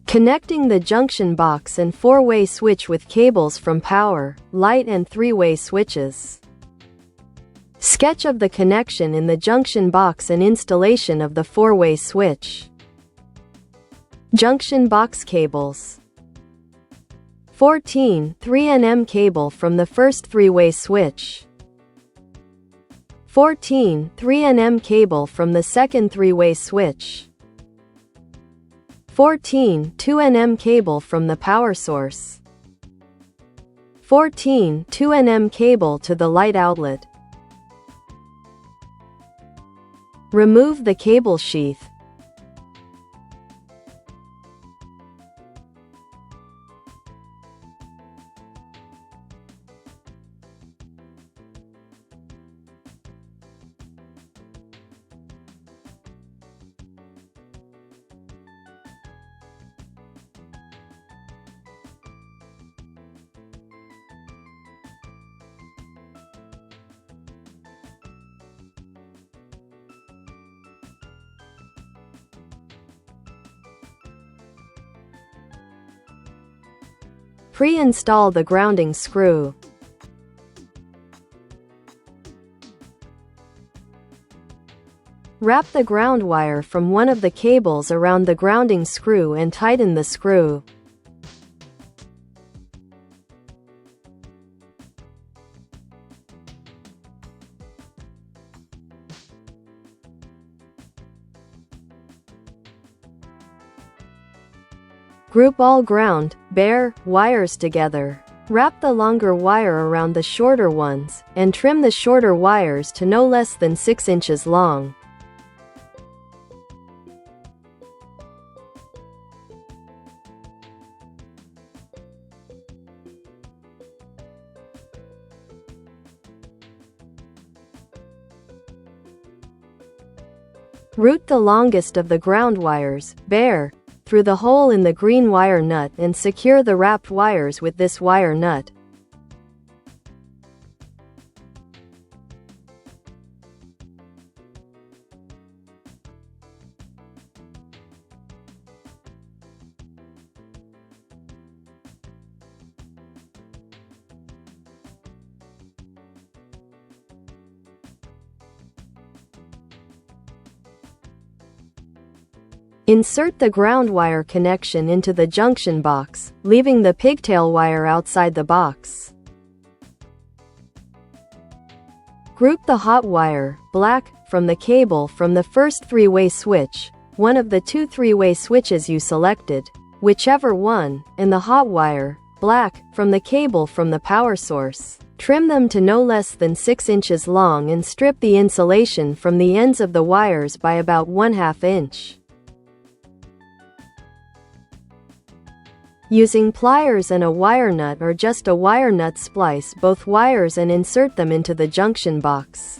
Connecting the junction box and 4-way switch with cables from power, light and 3-way switches. Sketch of the connection in the junction box and installation of the 4-way switch. Junction box cables. 14 3nm cable from the first 3-way switch. 14 3nm cable from the second 3-way switch. 14 2nm cable from the power source. 14 2nm cable to the light outlet. Remove the cable sheath. Pre-install the grounding screw. Wrap the ground wire from one of the cables around the grounding screw and tighten the screw. Group all ground, bare, wires together. Wrap the longer wire around the shorter ones, and trim the shorter wires to no less than 6 inches long. Route the longest of the ground wires, bare, through the hole in the green wire nut and secure the wrapped wires with this wire nut. Insert the ground wire connection into the junction box, leaving the pigtail wire outside the box. Group the hot wire, black, from the cable from the first 3-way switch, one of the 2 3-way switches you selected, whichever one, and the hot wire, black, from the cable from the power source. Trim them to no less than 6 inches long and strip the insulation from the ends of the wires by about 1/2 inch. Using pliers and a wire nut or just a wire nut, splice both wires and insert them into the junction box.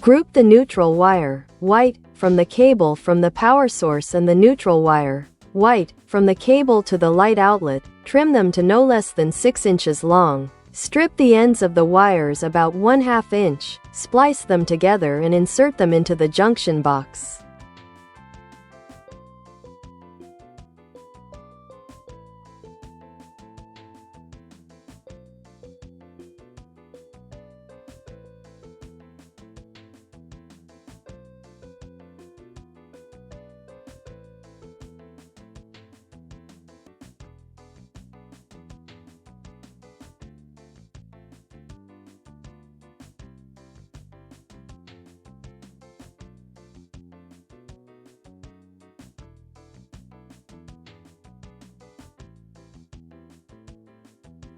Group the neutral wire, white, from the cable from the power source and the neutral wire, white, from the cable to the light outlet. Trim them to no less than 6 inches long. Strip the ends of the wires about 1/2 inch, splice them together and insert them into the junction box.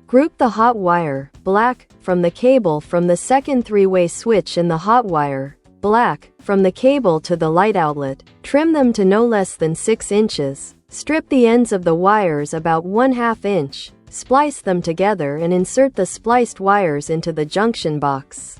Group the hot wire, black, from the cable from the second 3-way switch and the hot wire, black, from the cable to the light outlet. Trim them to no less than 6 inches. Strip the ends of the wires about 1/2 inch, splice them together and insert the spliced wires into the junction box.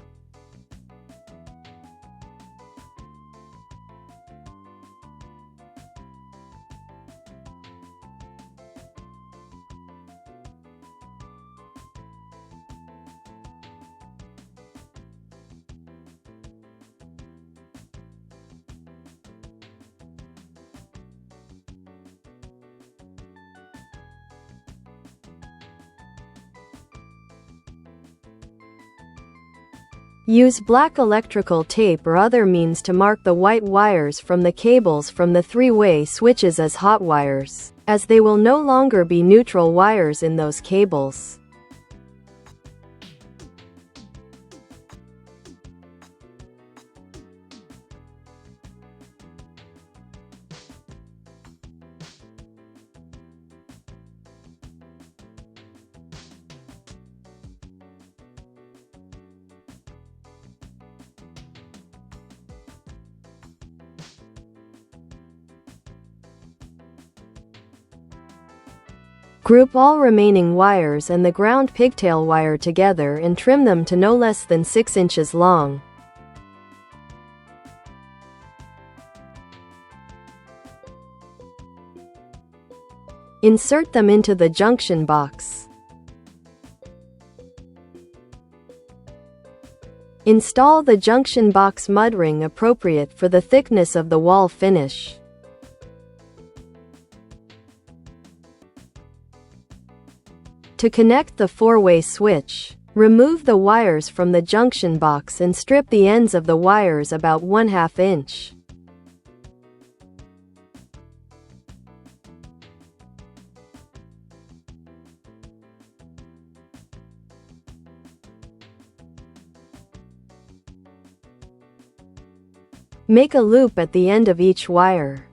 Use black electrical tape or other means to mark the white wires from the cables from the three-way switches as hot wires, as they will no longer be neutral wires in those cables. Group all remaining wires and the ground pigtail wire together and trim them to no less than 6 inches long. Insert them into the junction box. Install the junction box mud ring appropriate for the thickness of the wall finish. To connect the four-way switch, remove the wires from the junction box and strip the ends of the wires about 1/2 inch. Make a loop at the end of each wire.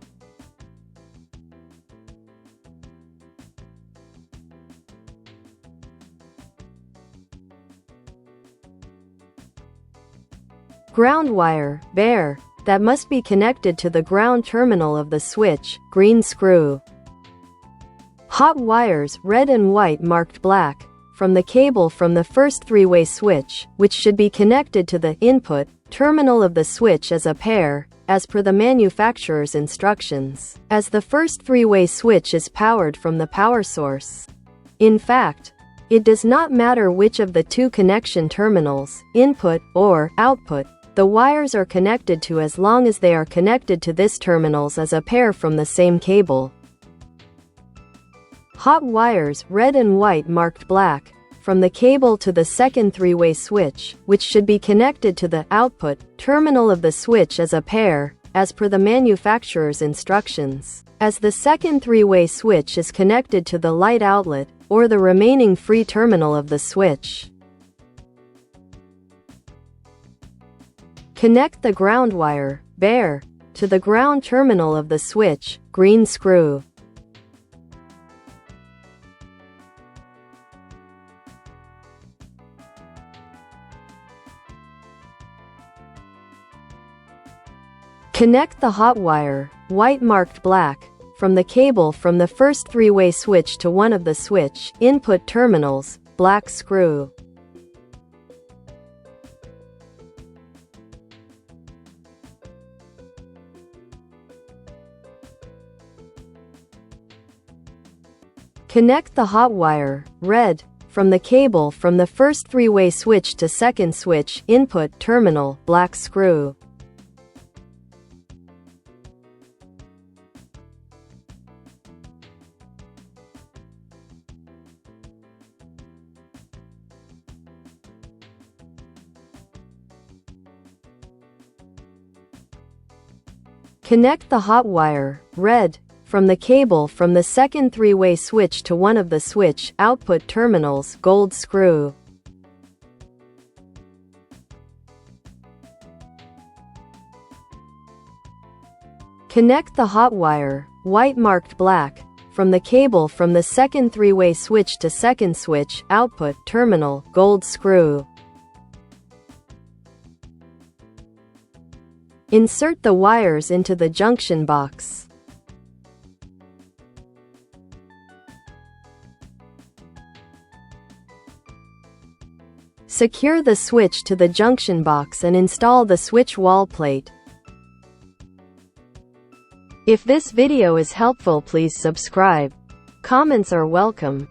Ground wire, bare, that must be connected to the ground terminal of the switch, green screw. Hot wires, red and white marked black, from the cable from the first three-way switch, which should be connected to the input terminal of the switch as a pair, as per the manufacturer's instructions, as the first three-way switch is powered from the power source. In fact, it does not matter which of the two connection terminals, input or output, the wires are connected to as long as they are connected to this terminals as a pair from the same cable. Hot wires, red and white marked black, from the cable to the second three-way switch, which should be connected to the output terminal of the switch as a pair, as per the manufacturer's instructions, as the second three-way switch is connected to the light outlet, or the remaining free terminal of the switch. Connect the ground wire, bare, to the ground terminal of the switch, green screw. Connect the hot wire, white marked black, from the cable from the first three-way switch to one of the switch input terminals, black screw. Connect the hot wire, red, from the cable from the first three-way switch to second switch input terminal, black screw. Connect the hot wire, red, from the cable from the second three-way switch to one of the switch output terminals, gold screw. Connect the hot wire, white marked black, from the cable from the second three-way switch to second switch output terminal, gold screw. Insert the wires into the junction box. Secure the switch to the junction box and install the switch wall plate. If this video is helpful, please subscribe. Comments are welcome.